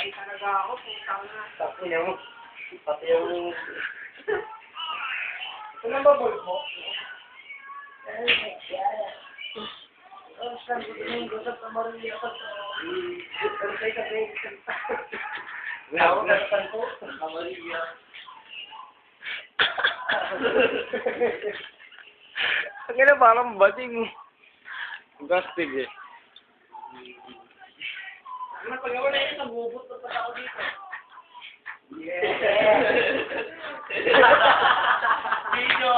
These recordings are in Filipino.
Patay talaga ako, putang na. Tapos yung... Pati yung... Ano ba bulbo? Saan ko din yung gusap na marunli ako sa... Kantay ka din. Ako na sa kanto. Maria. Ang ganda parang bating. Gastig eh. Ano pag ako na yun, nabubot na pala ako dito. Yeah! Video!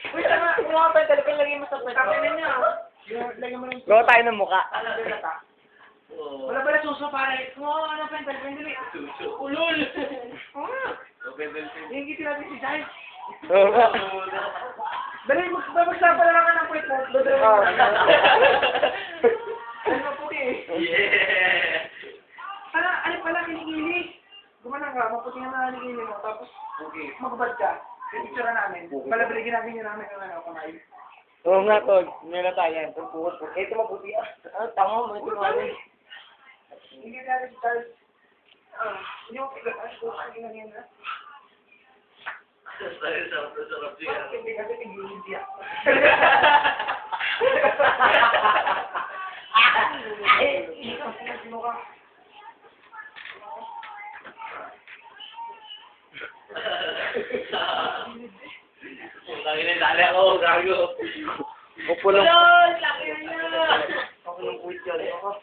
Uy, tama! Kumuha pa yung talagang lagay mo sa pwede. Tapos na niya. Lagay mo yung... Gawa tayo ng muka. Alam mo na ta? Wala pala suso para. Kumuha ka ng pentel, pendali. Ulol! Oo nga. Yung giti natin si Jai. Oo nga. Dali, magsapa na lang ka ng puwit mo. Dodoro mo. Ano na puti eh. Yeah! Ano pala, kinikili. Gumanang ka, maputi na kinikili mo. Tapos, magbad ka. Pipicture namin. Malabaligin namin yun namin ng ano, kamay. Oo nga, Tol. Meron tayo yan. Ito mabuti ah. Ano, tanga mo. Ito mabuti. Hindi natin si Charles. Hindi mo pigatas. Kung na yan na. Sarap siya. Hindi kasi tigilid siya. Sino ka? Lagi na dali ako, gago. Upo lang. Ulol! Laki na niya! Ako ng puwit yan. Ako,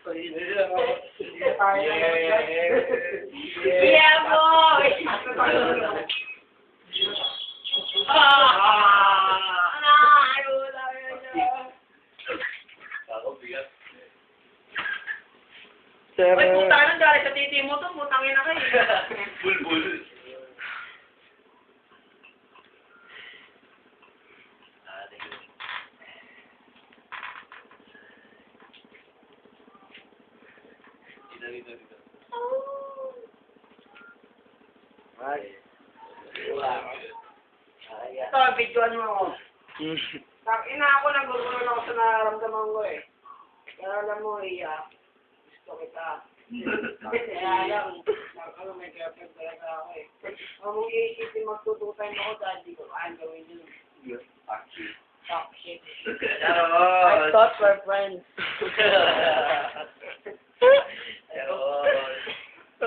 Yeah, boy! Sir, Ay, putang na, dali sa titi mo to, putangin na kayo. Bulbul. Dito. Ay. Ito, videoan mo ako. Ina ako, nagugulo ako sa nararamdaman ko eh. Kaya alam mo, iya. Gusto kita. Kaya lang, ano, may girlfriend talaga ako eh. Ang mong iisipin magtututay mo ako dahil di ko kaya gawin yun. Fuck shit. I thought we're friends.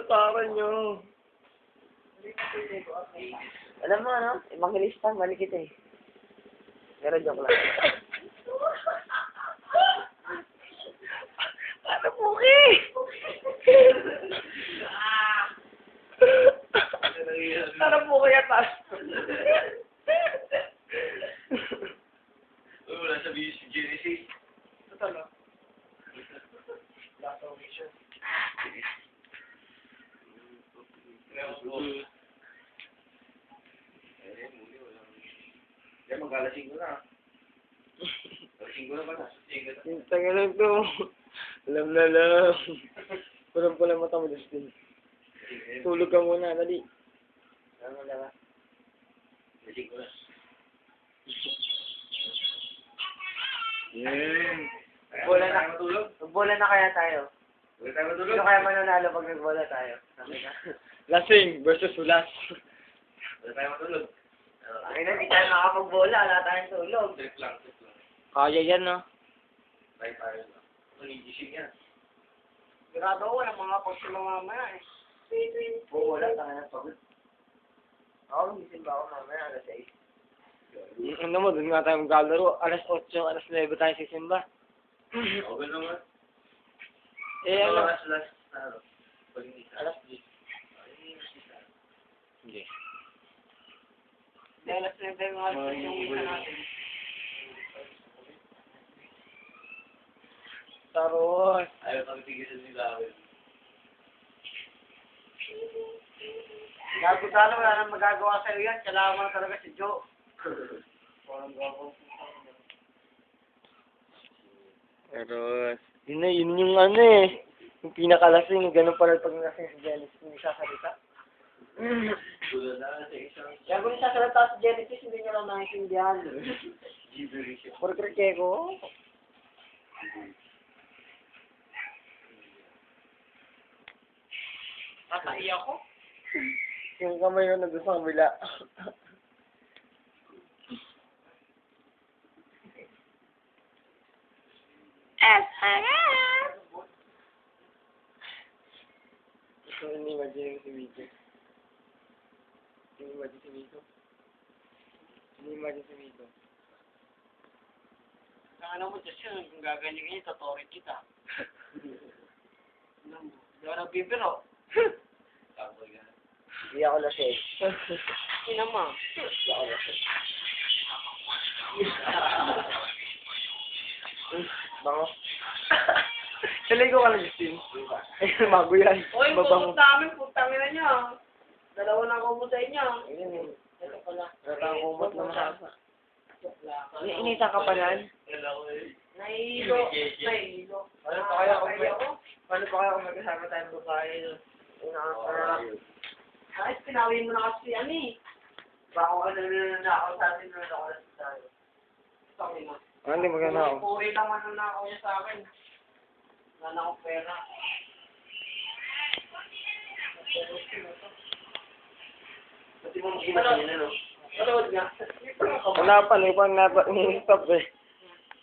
tataran nyo. Alam mo ano, evangelista, mali kita eh. Pero joke lang. Ano po eh? Ano po kaya tas? Wala sabihin si Genesis. Ito no? Last omission. Kaya magkalasing ko na. Lasing ko na ba na? Tanga lang to. Alam na lang. Pulang-pulang mata mo, Justin. Tulog ka muna, dali. Ano na ba? Lasing ko na. Bola na. Bola na kaya tayo. Wala tayo matulog. Sino kaya mananalo pag nagbola tayo? Sabi na. Lasing versus Ulas. Wala tayo matulog. Ay na, di tayo makapagbola. Wala tayong tulog. Trip lang. Kaya yan, no? Try tayo lang. Gising yan. Grado ko, walang mga pag sila mamaya eh. Oo, wala. Tanga na pagod. Ako, gising ba ako mamaya? Alas 6. Ano mo, doon nga tayo maglalaro. Alas 8, alas 9 tayo sisimba. Okay naman. Eh, ano? Last, ano? Alas 10. Hindi. Dahil alas 9 yung alas yung isa natin. Taros. Ayaw kami tigisan nila ako. Gago talo, wala nang magagawa sa'yo yan. Kailangan mo na talaga si Joe. Parang gago. Taros. Yun yung ano eh. Yung pinakalasing, ganun pala pag lasing si Janice, hindi sasalita. Gulo na sa isang Gago yung sasalita si Genesis, hindi nyo lang nakikindihan. gibberish. Porkre ko. Tatai ako. Yung kamay ko nandun sa kabila. So, ini-imagine si Miko. Ini-imagine si Miko. Ini-imagine si Miko. Ang ano mo, Diyos yun, kung gaganyan ganyan, tatorin kita. Alam mo, di ako nagbibiro. Hindi ako lasing. Ina mo. Hindi ako lasing. Bango. Naligo ka na, Justin. Ay, bago yan. Uy, Mabango. kumot namin, putang ina niya. Dalawa na kumot sa inyo. Ayun eh. Ito pala. Natakumot na mahaba. Inita ka pa yan? Nahihilo. Nahihilo. Paano pa kaya kung magkasama tayo ng babae? Ay, pinawi mo na kasi yan eh. Baka ako nananakaw sa atin na ako lang tayo. Sorry na. Hindi maganda ako. Puri lang man ang nakaw niya sa akin. Wala na akong pera. Pati mo makikita nila, no? Manood nga. Wala pa, hindi pa ni-stop eh.